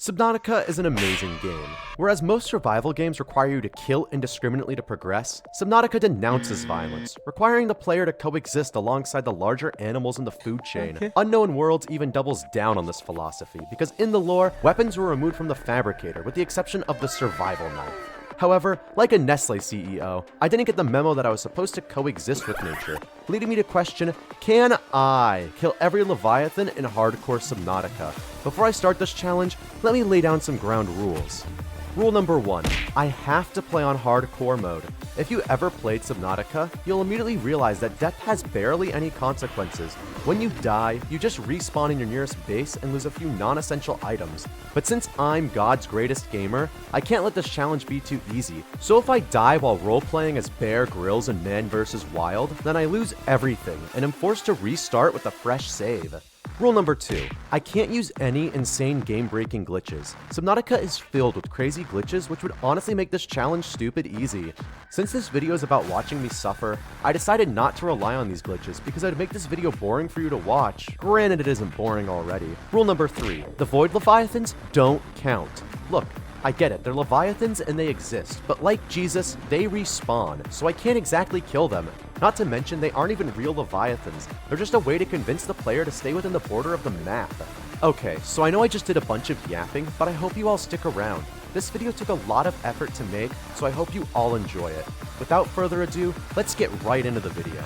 Subnautica is an amazing game. Whereas most survival games require you to kill indiscriminately to progress, Subnautica denounces violence, requiring the player to coexist alongside the larger animals in the food chain. Unknown Worlds even doubles down on this philosophy, because in the lore, weapons were removed from the fabricator with the exception of the survival knife. However, like a Nestle CEO, I didn't get the memo that I was supposed to coexist with nature, leading me to question, can I kill every Leviathan in hardcore Subnautica? Before I start this challenge, let me lay down some ground rules. Rule number 1, I have to play on hardcore mode. If you ever played Subnautica, you'll immediately realize that death has barely any consequences. When you die, you just respawn in your nearest base and lose a few non-essential items. But since I'm God's greatest gamer, I can't let this challenge be too easy. So if I die while role-playing as Bear Grylls in Man vs. Wild, then I lose everything and am forced to restart with a fresh save. Rule number 2, I can't use any insane game-breaking glitches. Subnautica is filled with crazy glitches which would honestly make this challenge stupid easy. Since this video is about watching me suffer, I decided not to rely on these glitches because it would make this video boring for you to watch. Granted, it isn't boring already. Rule number 3, the Void Leviathans don't count. Look, I get it, they're Leviathans and they exist, but like Jesus, they respawn, so I can't exactly kill them. Not to mention, they aren't even real Leviathans, they're just a way to convince the player to stay within the border of the map. Okay, so I know I just did a bunch of yapping, but I hope you all stick around. This video took a lot of effort to make, so I hope you all enjoy it. Without further ado, let's get right into the video.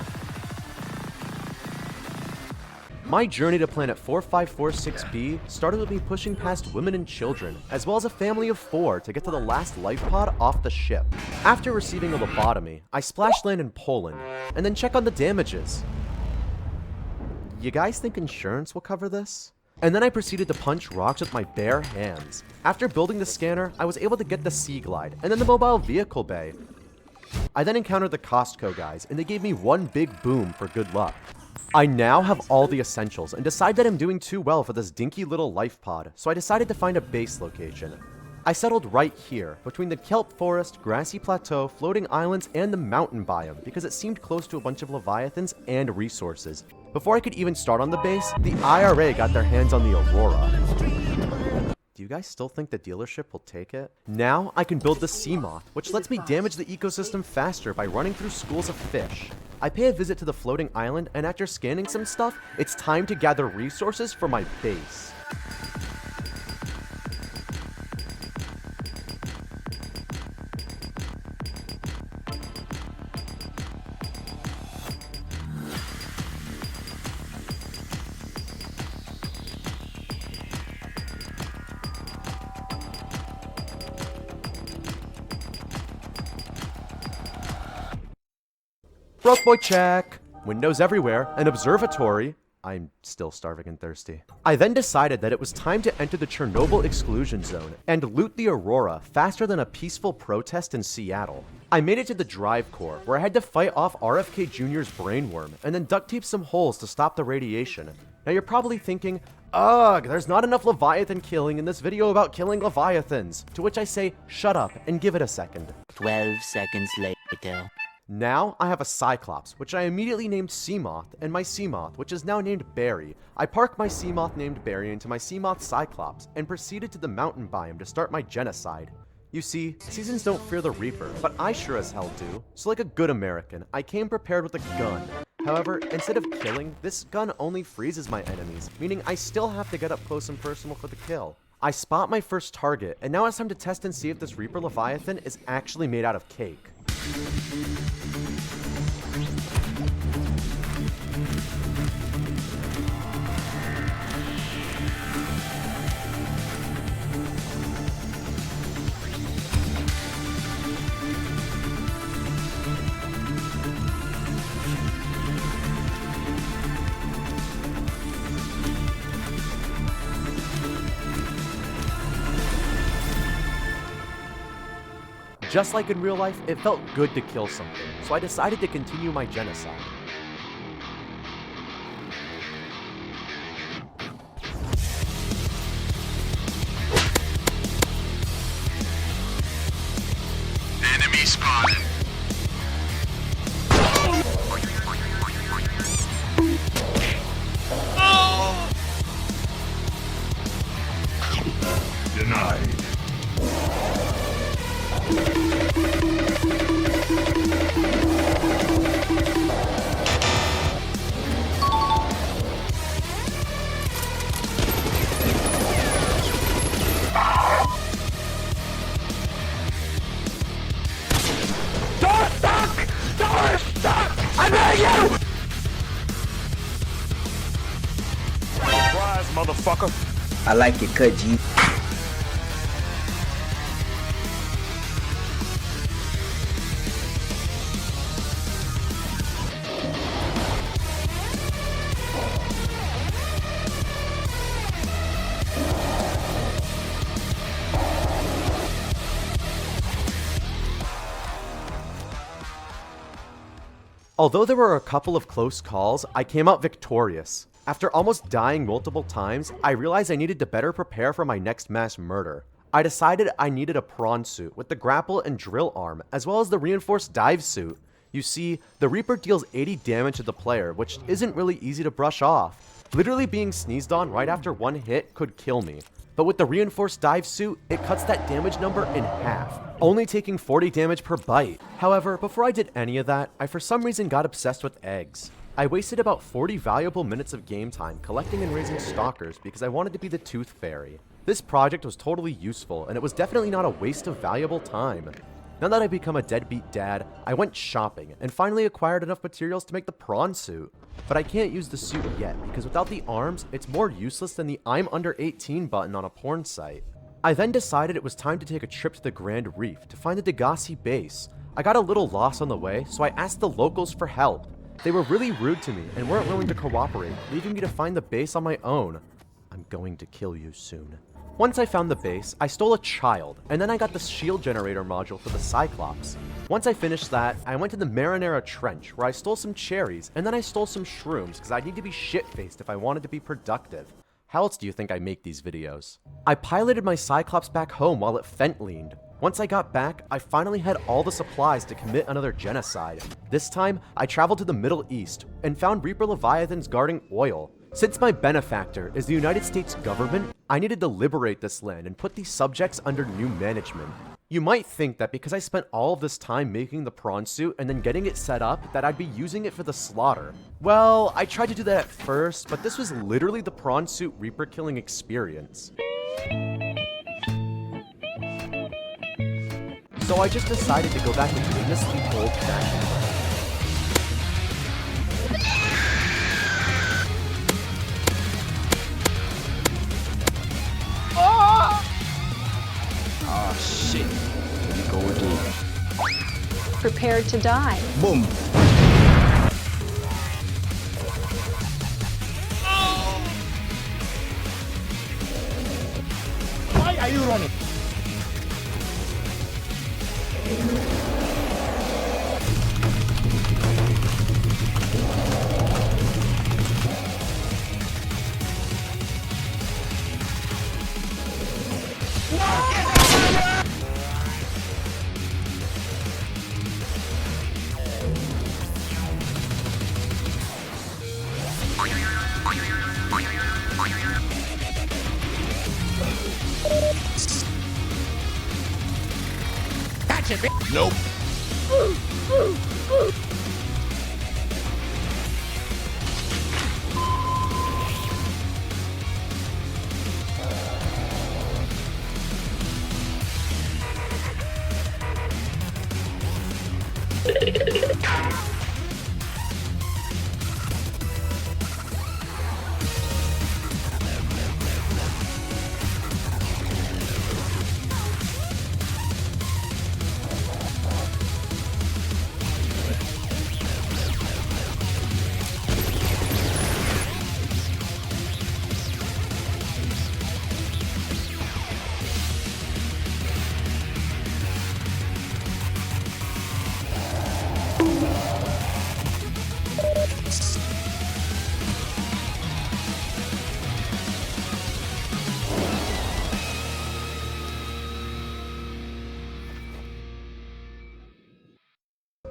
My journey to planet 4546b started with me pushing past women and children, as well as a family of 4 to get to the last life pod off the ship. After receiving a lobotomy, I splash land in Poland, and then check on the damages. You guys think insurance will cover this? And then I proceeded to punch rocks with my bare hands. After building the scanner, I was able to get the Sea Glide, and then the mobile vehicle bay. I then encountered the Costco guys, and they gave me one big boom for good luck. I now have all the essentials and decide that I'm doing too well for this dinky little life pod, so I decided to find a base location. I settled right here, between the kelp forest, grassy plateau, floating islands, and the mountain biome because it seemed close to a bunch of Leviathans and resources. Before I could even start on the base, the IRA got their hands on the Aurora. Do you guys still think the dealership will take it? Now I can build the Sea Moth, which lets me damage the ecosystem faster by running through schools of fish. I pay a visit to the floating island, and after scanning some stuff, it's time to gather resources for my base. Broke boy check. Windows everywhere, an observatory. I'm still starving and thirsty. I then decided that it was time to enter the Chernobyl exclusion zone and loot the Aurora faster than a peaceful protest in Seattle. I made it to the drive core, where I had to fight off RFK Jr.'s brainworm and then duct tape some holes to stop the radiation. Now you're probably thinking, ugh, there's not enough Leviathan killing in this video about killing Leviathans. To which I say, shut up and give it a second. 12 seconds later. Now, I have a Cyclops, which I immediately named Seamoth, and my Seamoth, which is now named Barry. I parked my Seamoth named Barry into my Seamoth Cyclops, and proceeded to the mountain biome to start my genocide. You see, seasons don't fear the Reaper, but I sure as hell do. So like a good American, I came prepared with a gun. However, instead of killing, this gun only freezes my enemies, meaning I still have to get up close and personal for the kill. I spot my first target, and now it's time to test and see if this Reaper Leviathan is actually made out of cake. Just like in real life, it felt good to kill something, so I decided to continue my genocide. Enemy spotted. denied. Door stuck! Door stuck! I beg you! Surprise, motherfucker. I like it cut, G. Although there were a couple of close calls, I came out victorious. After almost dying multiple times, I realized I needed to better prepare for my next mass murder. I decided I needed a prawn suit with the grapple and drill arm, as well as the reinforced dive suit. You see, the Reaper deals 80 damage to the player, which isn't really easy to brush off. Literally being sneezed on right after one hit could kill me. But with the reinforced dive suit, it cuts that damage number in half, only taking 40 damage per bite. However, before I did any of that, I for some reason got obsessed with eggs. I wasted about 40 valuable minutes of game time collecting and raising stalkers because I wanted to be the Tooth Fairy. This project was totally useful, and it was definitely not a waste of valuable time. Now that I've become a deadbeat dad, I went shopping and finally acquired enough materials to make the prawn suit. But I can't use the suit yet because without the arms, it's more useless than the I'm under 18 button on a porn site. I then decided it was time to take a trip to the Grand Reef to find the Degassi base. I got a little lost on the way, so I asked the locals for help. They were really rude to me and weren't willing to cooperate, leaving me to find the base on my own. I'm going to kill you soon. Once I found the base, I stole a child, and then I got the shield generator module for the Cyclops. Once I finished that, I went to the Marinara Trench, where I stole some cherries, and then I stole some shrooms, because I need to be shit-faced if I wanted to be productive. How else do you think I make these videos? I piloted my Cyclops back home while it fentleaned. Once I got back, I finally had all the supplies to commit another genocide. This time, I traveled to the Middle East, and found Reaper Leviathans guarding oil. Since my benefactor is the United States government, I needed to liberate this land and put these subjects under new management. You might think that because I spent all of this time making the prawn suit and then getting it set up, that I'd be using it for the slaughter. Well, I tried to do that at first, but this was literally the prawn suit Reaper killing experience. So I just decided to go back and witness the old-fashioned way. Oh shit. Here we go again. Prepared to die. Boom. Why are you running? Nope.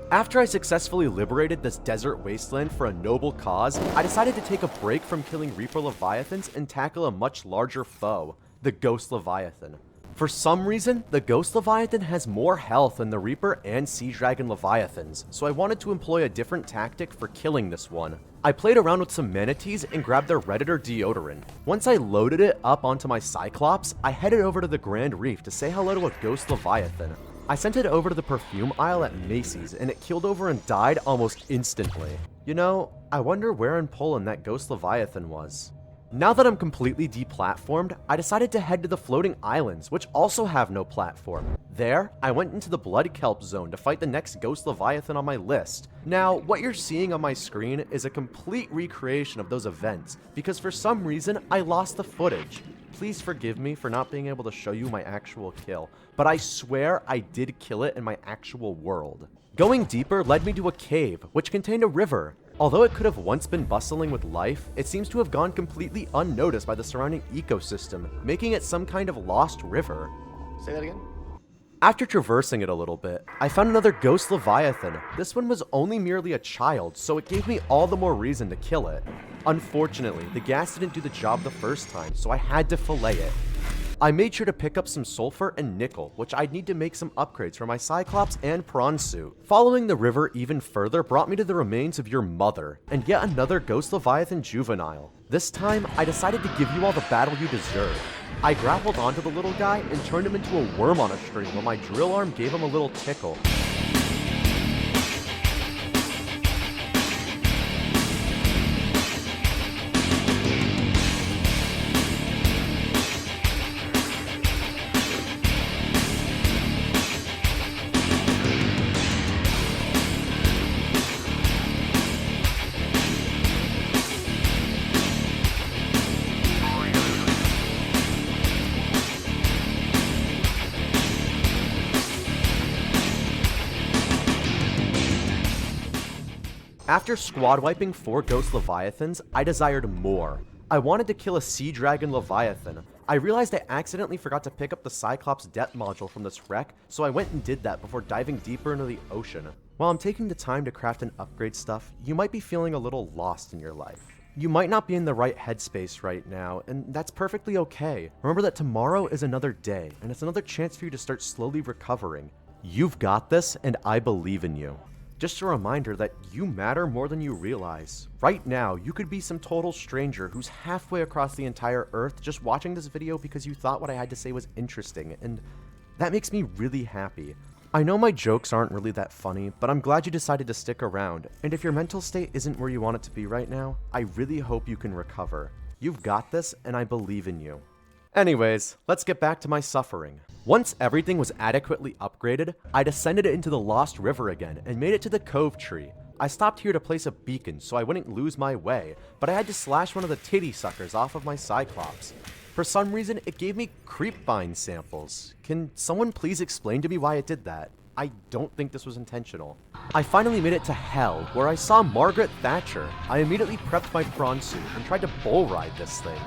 After I successfully liberated this desert wasteland for a noble cause, I decided to take a break from killing Reaper Leviathans and tackle a much larger foe, the the Ghost Leviathan. For some reason, the Ghost Leviathan has more health than the Reaper and Sea Dragon Leviathans, so I wanted to employ a different tactic for killing this one. I played around with some manatees and grabbed their Redditor deodorant. Once I loaded it up onto my Cyclops, I headed over to the Grand Reef to say hello to a Ghost Leviathan. I sent it over to the perfume aisle at Macy's and it keeled over and died almost instantly. You know, I wonder where in Poland that Ghost Leviathan was. Now that I'm completely deplatformed, I decided to head to the floating islands, which also have no platform. There, I went into the Blood Kelp zone to fight the next Ghost Leviathan on my list. Now, what you're seeing on my screen is a complete recreation of those events, because for some reason, I lost the footage. Please forgive me for not being able to show you my actual kill, but I swear I did kill it in my actual world. Going deeper led me to a cave, which contained a river. Although it could have once been bustling with life, it seems to have gone completely unnoticed by the surrounding ecosystem, making it some kind of lost river. Say that again? After traversing it a little bit, I found another Ghost Leviathan. This one was only merely a child, so it gave me all the more reason to kill it. Unfortunately, the gas didn't do the job the first time, so I had to fillet it. I made sure to pick up some sulfur and nickel, which I'd need to make some upgrades for my Cyclops and prawn suit. Following the river even further brought me to the remains of your mother, and yet another Ghost Leviathan juvenile. This time, I decided to give you all the battle you deserve. I grappled onto the little guy and turned him into a worm on a string while my drill arm gave him a little tickle. After squad wiping 4 Ghost Leviathans, I desired more. I wanted to kill a Sea Dragon Leviathan. I realized I accidentally forgot to pick up the Cyclops depth module from this wreck, so I went and did that before diving deeper into the ocean. While I'm taking the time to craft and upgrade stuff, you might be feeling a little lost in your life. You might not be in the right headspace right now, and that's perfectly okay. Remember that tomorrow is another day, and it's another chance for you to start slowly recovering. You've got this, and I believe in you. Just a reminder that you matter more than you realize. Right now, you could be some total stranger who's halfway across the entire earth just watching this video because you thought what I had to say was interesting, and that makes me really happy. I know my jokes aren't really that funny, but I'm glad you decided to stick around, and if your mental state isn't where you want it to be right now, I really hope you can recover. You've got this, and I believe in you. Anyways, let's get back to my suffering. Once everything was adequately upgraded, I descended into the Lost River again and made it to the Cove Tree. I stopped here to place a beacon so I wouldn't lose my way, but I had to slash one of the titty suckers off of my Cyclops. For some reason, it gave me creepvine samples. Can someone please explain to me why it did that? I don't think this was intentional. I finally made it to Hell, where I saw Margaret Thatcher. I immediately prepped my prawn suit and tried to bull ride this thing.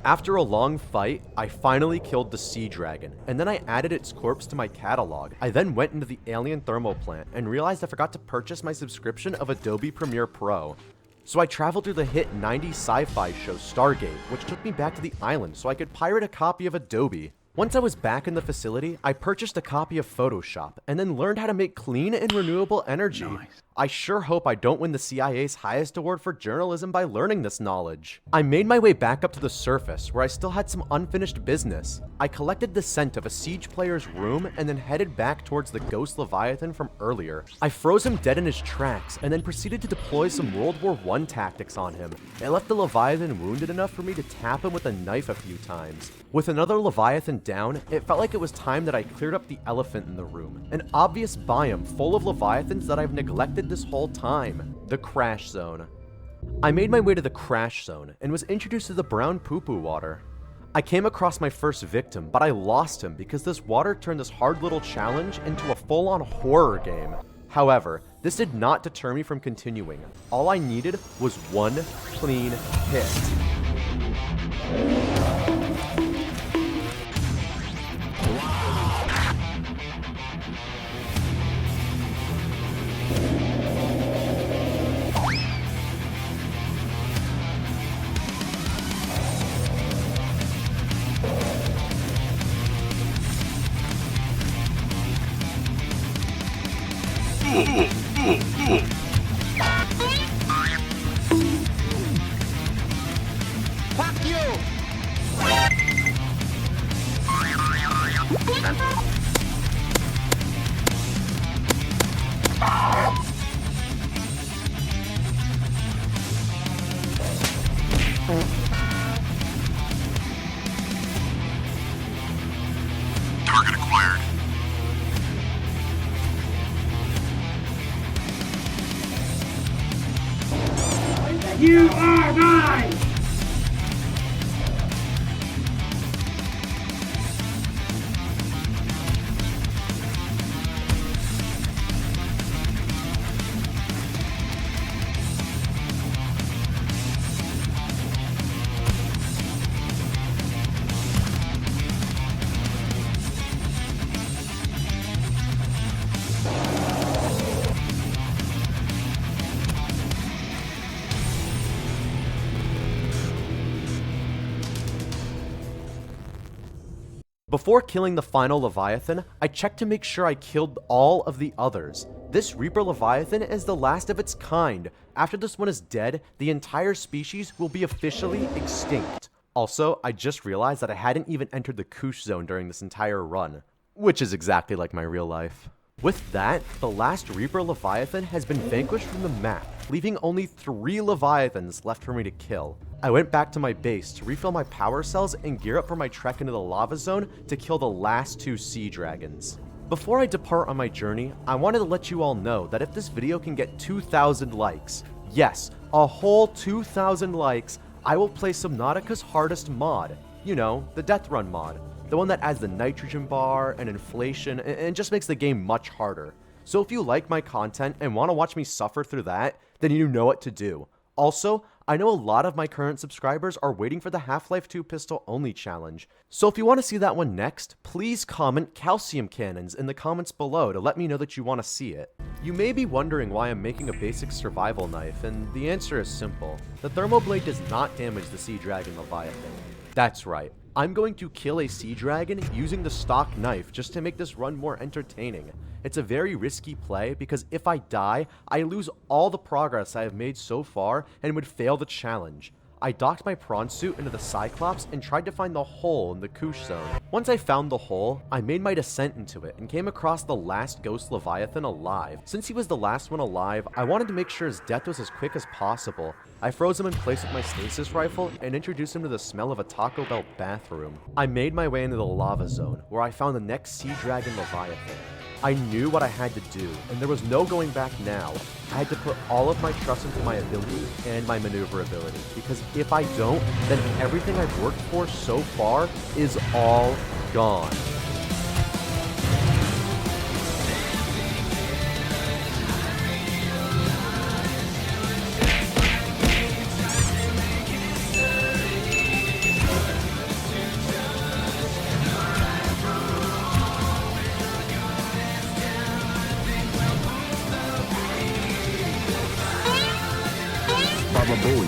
After a long fight, I finally killed the Sea Dragon, and then I added its corpse to my catalog. I then went into the Alien Thermal Plant and realized I forgot to purchase my subscription of Adobe Premiere Pro. So I traveled through the hit 90s sci-fi show Stargate, which took me back to the island so I could pirate a copy of Adobe. Once I was back in the facility, I purchased a copy of Photoshop and then learned how to make clean and renewable energy. Nice. I sure hope I don't win the CIA's highest award for journalism by learning this knowledge. I made my way back up to the surface where I still had some unfinished business. I collected the scent of a Siege player's room and then headed back towards the Ghost Leviathan from earlier. I froze him dead in his tracks and then proceeded to deploy some World War I tactics on him. It left the Leviathan wounded enough for me to tap him with a knife a few times. With another Leviathan down, it felt like it was time that I cleared up the elephant in the room, an obvious biome full of Leviathans that I've neglected wanted this whole time, the crash zone. I made my way to the crash zone and was introduced to the brown poo-poo water. I came across my first victim, but I lost him because this water turned this hard little challenge into a full-on horror game. However, this did not deter me from continuing. All I needed was one clean hit. Fuck you! Target acquired. You are mine! Before killing the final Leviathan, I checked to make sure I killed all of the others. This Reaper Leviathan is the last of its kind. After this one is dead, the entire species will be officially extinct. Also, I just realized that I hadn't even entered the Koosh zone during this entire run, which is exactly like my real life. With that, the last Reaper Leviathan has been vanquished from the map, leaving only 3 Leviathans left for me to kill. I went back to my base to refill my power cells and gear up for my trek into the lava zone to kill the last 2 sea dragons. Before I depart on my journey, I wanted to let you all know that if this video can get 2,000 likes, yes, a whole 2,000 likes, I will play Subnautica's hardest mod. You know, the Death Run mod. The one that adds the nitrogen bar and inflation and just makes the game much harder. So if you like my content and want to watch me suffer through that, then you know what to do. Also, I know a lot of my current subscribers are waiting for the Half-Life 2 pistol only challenge. So if you want to see that one next, please comment calcium cannons in the comments below to let me know that you want to see it. You may be wondering why I'm making a basic survival knife, and the answer is simple. The thermal blade does not damage the Sea Dragon Leviathan. That's right. I'm going to kill a sea dragon using the stock knife just to make this run more entertaining. It's a very risky play because if I die, I lose all the progress I have made so far and would fail the challenge. I docked my prawn suit into the Cyclops and tried to find the hole in the Koosh zone. Once I found the hole, I made my descent into it and came across the last Ghost Leviathan alive. Since he was the last one alive, I wanted to make sure his death was as quick as possible. I froze him in place with my stasis rifle and introduced him to the smell of a Taco Bell bathroom. I made my way into the lava zone, where I found the next Sea Dragon Leviathan. I knew what I had to do, and there was no going back now. I had to put all of my trust into my ability and my maneuverability, because if I don't, then everything I've worked for so far is all gone. Baba Booey.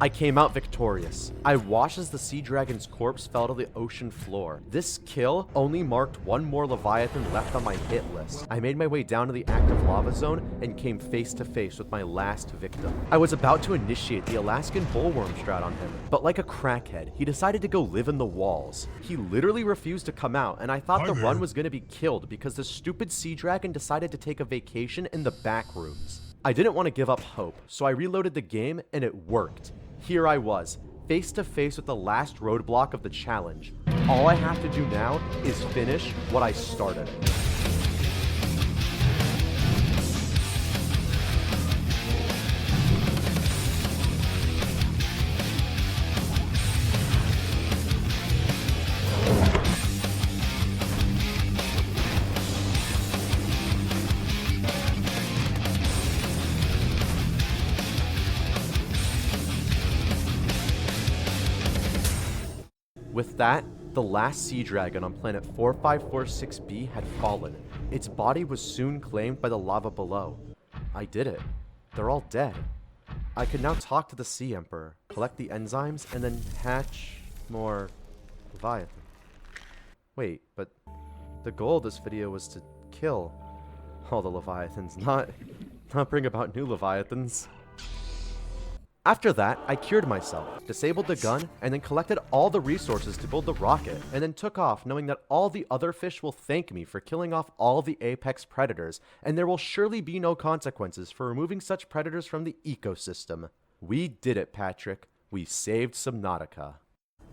I came out victorious. I watched as the Sea Dragon's corpse fell to the ocean floor. This kill only marked one more Leviathan left on my hit list. I made my way down to the active lava zone and came face to face with my last victim. I was about to initiate the Alaskan bullworm strat on him, but like a crackhead, he decided to go live in the walls. He literally refused to come out, and I thought the run was going to be killed because the stupid Sea Dragon decided to take a vacation in the back rooms. I didn't want to give up hope, so I reloaded the game and it worked. Here I was, face to face with the last roadblock of the challenge. All I have to do now is finish what I started. With that, the last sea dragon on planet 4546b had fallen. Its body was soon claimed by the lava below. I did it. They're all dead. I could now talk to the Sea Emperor, collect the enzymes, and then hatch more Leviathan. Wait, but the goal of this video was to kill all the Leviathans, not bring about new Leviathans. After that, I cured myself, disabled the gun, and then collected all the resources to build the rocket, and then took off knowing that all the other fish will thank me for killing off all the apex predators, and there will surely be no consequences for removing such predators from the ecosystem. We did it, Patrick. We saved Subnautica.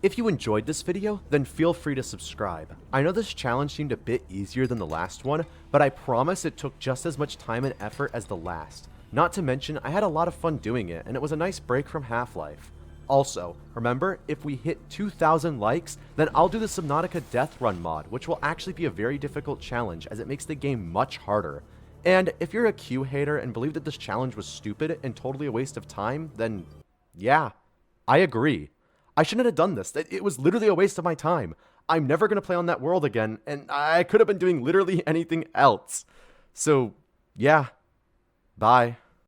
If you enjoyed this video, then feel free to subscribe. I know this challenge seemed a bit easier than the last one, but I promise it took just as much time and effort as the last. Not to mention, I had a lot of fun doing it, and it was a nice break from Half-Life. Also, remember, if we hit 2,000 likes, then I'll do the Subnautica Death Run mod, which will actually be a very difficult challenge as it makes the game much harder. And if you're a Q hater and believe that this challenge was stupid and totally a waste of time, then yeah, I agree. I shouldn't have done this. It was literally a waste of my time. I'm never going to play on that world again, and I could have been doing literally anything else. So, yeah. Bye.